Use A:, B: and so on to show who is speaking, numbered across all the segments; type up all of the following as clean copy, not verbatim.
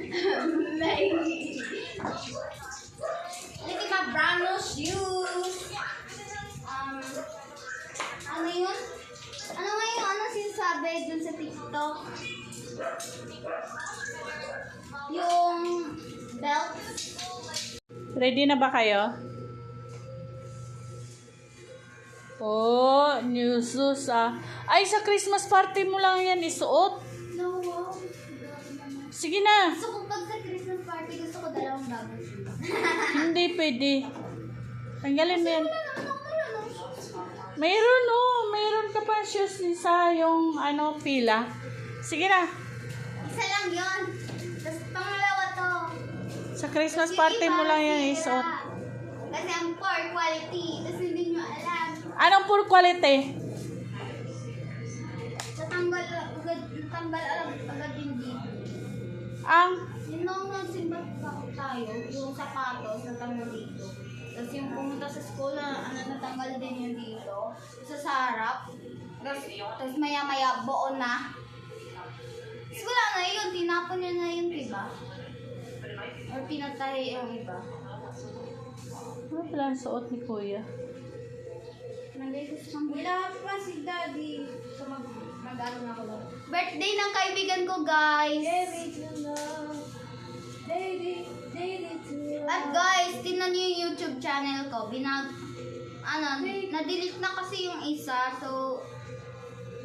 A: Look at my brand new shoes. Ano yun? Ano ngayon? Ano sinasabi dun sa TikTok? Yung belt.
B: Ready na ba kayo? Oh, new shoes ah. Ay, sa Christmas party mo lang yan isuot.
A: No, wow.
B: Sige na.
A: Gusto ko pag sa Christmas party, gusto ko dalawang bagong shoes.
B: Hindi pwede. Tanggalin mo yan.
A: Wala naman ako ng shoes.
B: Mayroon oh. Mayroon ka pa shoes sa yung pila. Sige na.
A: Isa lang yun. Tapos pangalawa to.
B: Sa Christmas party mo lang yan isuot.
A: Kasi ang poor quality. Tapos hindi nyo alam.
B: Anong poor quality?
A: Natanggal agad din dito.
B: Ang
A: Yung nung nagsimba tayo, yung sapatos natanggal dito. Tapos yung pumunta sa school na natanggal din yun dito. Sa harap. Tapos maya-maya buo na. Tapos wala na yun. Tinapon niya na yun, diba? Or pinatay yung iba.
B: ano pala ang suot ni Kuya?
A: Wala pa si Daddy. So mag-ano na ako lang. Birthday ng kaibigan ko, guys. At guys, tingnan niyo yung YouTube channel ko. Na-delete na kasi yung isa. So,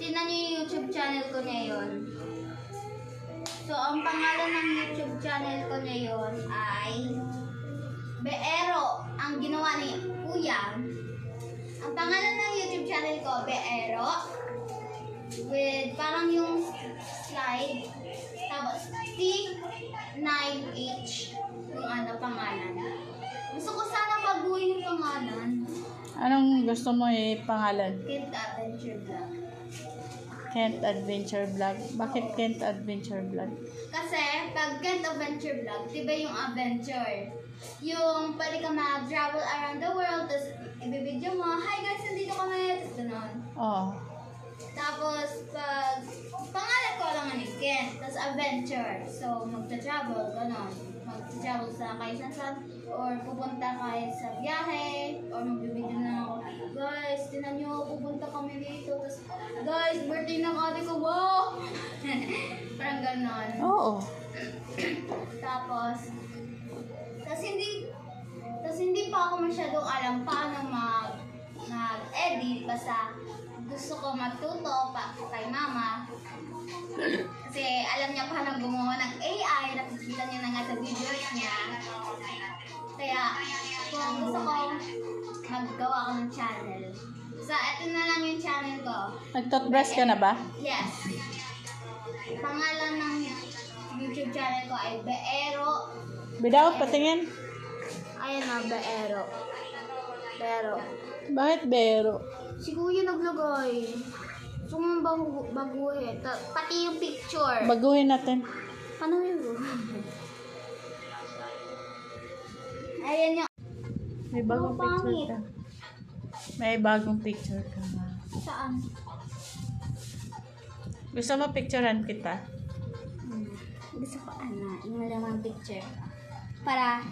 A: tingnan niyo yung YouTube channel ko ngayon. So, ang pangalan ng YouTube channel ko ngayon ay Beero. Ang ginawa ni Kuya. Ang pangalan ng YouTube channel ko, Beero. With parang yung slide. Tapos, T9H. Yung pangalan. Gusto ko sana baguhin yung pangalan.
B: Anong gusto mo pangalan?
A: Kent Adventure Vlog.
B: Kent Adventure Vlog. Bakit Kent Adventure Vlog?
A: Kasi, pag Kent Adventure Vlog, diba yung adventure? Yung pwede ka mag-travel around the world, tapos ibibidyo mo, hi guys, nandito kami, tapos gano'n.
B: Oo.
A: Tapos, pag pangalan ko lang ni Kent, tapos adventure. So, magta-travel, gano'n. Magta-travel sa kahit saan, or pupunta kahit sa biyahe, or magbibidyo na ako, guys, tinan nyo, pupunta kami dito, tapos, guys, birthday ng ate ko, wow! Parang gano'n.
B: Oo.
A: Tapos hindi pa ako masyadong alam paano mag-edit. Basta gusto ko matuto pa kay mama. Kasi alam niya paano gumawa ng AI. Nakikita niya na nga sa videos niya. Kaya kung gusto ko maggawa ko ng channel. So, ito na lang yung channel ko.
B: Nag-toothbrush ka na ba?
A: Yes. Pangalan ng YouTube channel ko ay Beero.
B: Bidaw, patingin.
A: Ayan na, Beero. Beero.
B: Bakit Bero?
A: Si Kuya naglagay. Gusto mo baguhin. Pati yung picture.
B: Baguhin natin.
A: Paano yun? Ayan yung...
B: May bagong
A: Ang
B: picture
A: pangit.
B: ka. May bagong picture ka nga.
A: Saan?
B: Gusto mo picturean kita?
A: Gusto ko yung malamang picture. Para,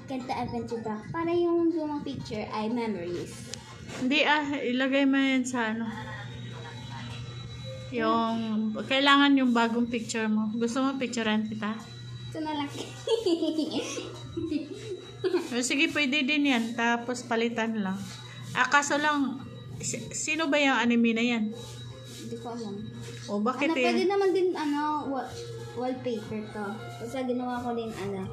A: Kenta Adventure Vlog. Para yung lumang picture ay memories.
B: Hindi ilagay mo yan sa yung, kailangan yung bagong picture mo. Gusto mo picturean kita?
A: Ito na lang.
B: Sige, pwede din yan. Tapos palitan lang. Kaso lang, sino ba yung anime na yan?
A: Hindi ko alam.
B: O bakit
A: Pwede
B: yan?
A: naman din, wallpaper to. Kasi ginawa ko din, pwede.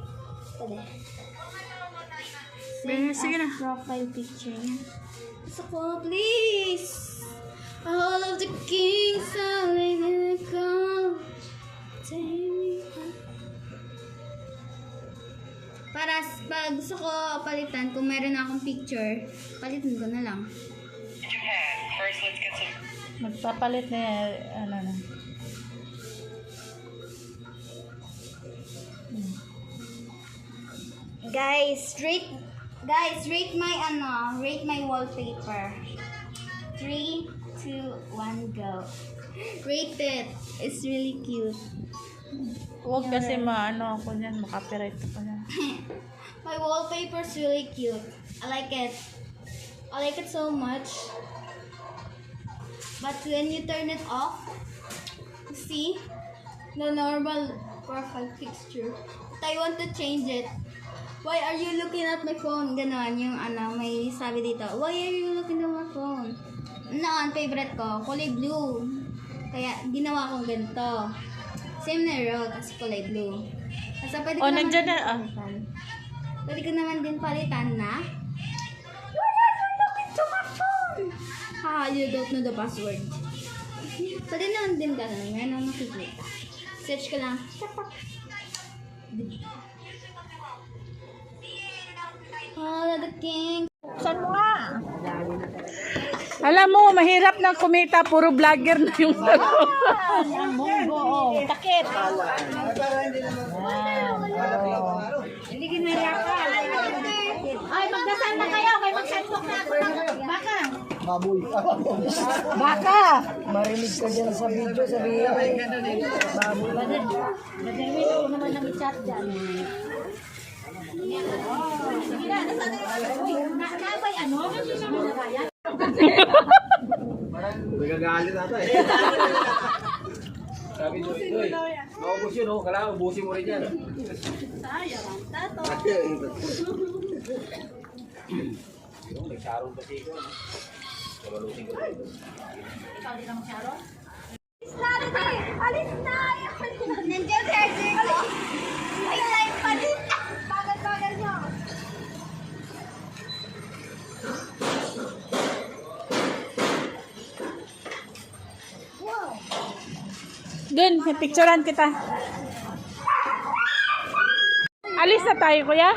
B: Sige na.
A: Profile picture niya. Gusto ko, please! All of the kings are gonna come. Take me out. Para pag gusto ko palitan, kung meron akong picture, palitan ko na lang.
C: Japan. First, let's get some.
B: Magpapalit na yan. Na.
A: Guys, rate my wallpaper. 3, 2, 1, go. Rate it. It's really cute.
B: Huwag kasi maano ako niyan, makapiright ako niyan.
A: My wallpaper's really cute. I like it. I like it so much. But when you turn it off, you see the normal profile picture. But I want to change it. Why are you looking at my phone? Ganon yung may sabi dito. Why are you looking at my phone? Noon, favorite ko, kulay blue. Kaya ginawa kong ganito. Same na rin, kasi kulay blue. Kasi pwede ko naman
B: nandyan
A: din
B: na.
A: palitan. Pwede ko naman din palitan na. Why are you looking to my phone? You don't know the password. Pwede naman din ganun. Ngayon ang makikita. Search ko lang. The king.
B: Saan mo nga? Alam mo, mahirap na kumita. Puro vlogger na yung
A: Takip. Hindi kinalakan. Ay, magdasal na kayo. Kaya magsandok na ako. Baka.
D: Baboy.
A: Baka.
D: Marinig ka dyan sa video, sabihin ko. Baboy.
A: Nagawin ako naman ng chat dyan. Nakabay ano?
E: Nagagalit ata eh. Sabi ko, Doy, maubos yun, oh. Kailangan ubusin mo rin yan.
A: Sayang. Tato.
E: Nagsarong kasi ko. Kabalusin ko rin.
A: Ikaw din ang Sharon? Alis na! Alis na! Nandiyan si RJ ko. Ay, live pa din. Bagal-bagal niyo.
B: Dun, picturean kita. Alis na tayo, kuya.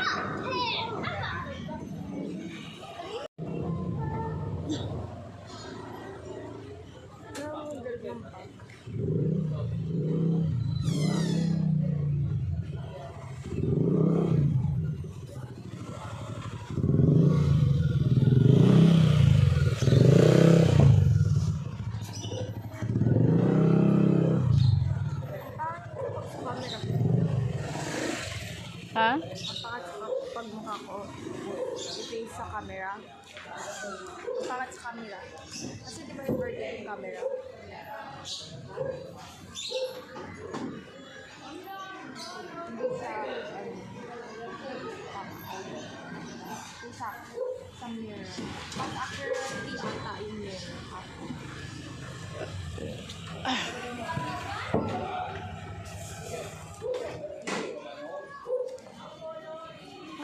B: Ha?
F: Pag mukha ko, i-face sa camera. Pangat sa camera. Kasi di ba inverted yung camera? Hindi sa mirror. Mas accurately ata yung mirror.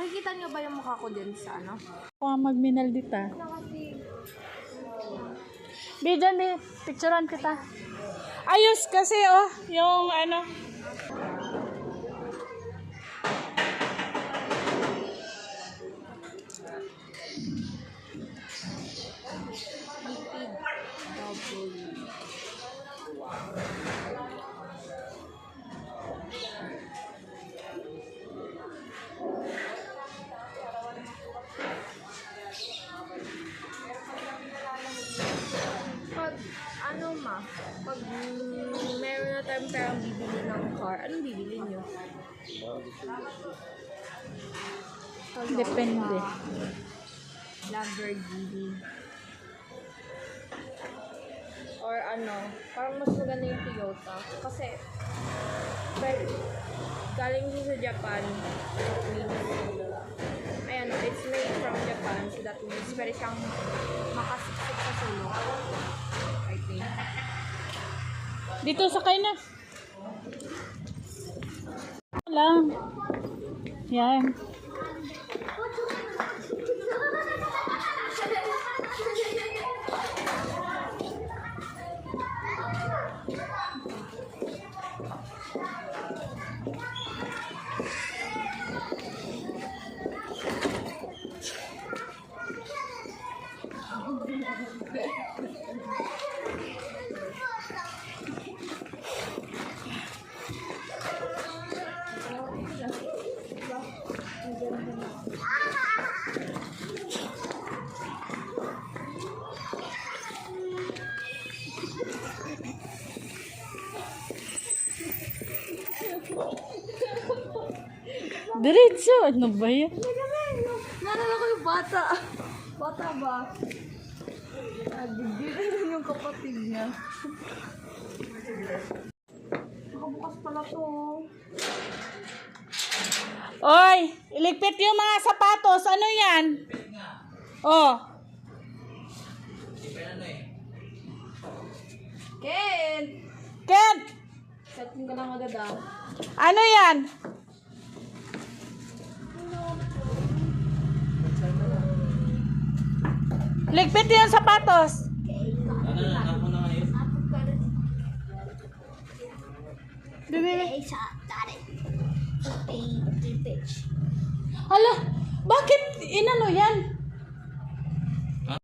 F: Nakikita niyo ba yung mukha ko din sa ano?
B: Magminal dita. Bidan, picturean kita. Ayos kasi, oh, yung ano.
F: Pag meron na tayong perang bibili ng car, anong bibili niyo?
B: Depende.
F: Lamborghini. Or ano, parang mas maganda yung Toyota. Kasi, galing siya sa Japan. Ayan, it's made from Japan. So that means pwede siyang makasiksik sa sulong. I think.
B: Dito, sakay na. Lang. Yan. Diretso. Ano ba yan?
F: Naalala ko yung bata. Bata ba? Digdirin yung kapatid niya. Nakabukas pala to.
B: Oy, iligpit yung mga sapatos. Ano yan? Oh.
F: Ken!
B: Ken,
F: Setting ka lang agad ah.
B: ano yan? Ligpit yung sapatos. Hala, bakit inano yan?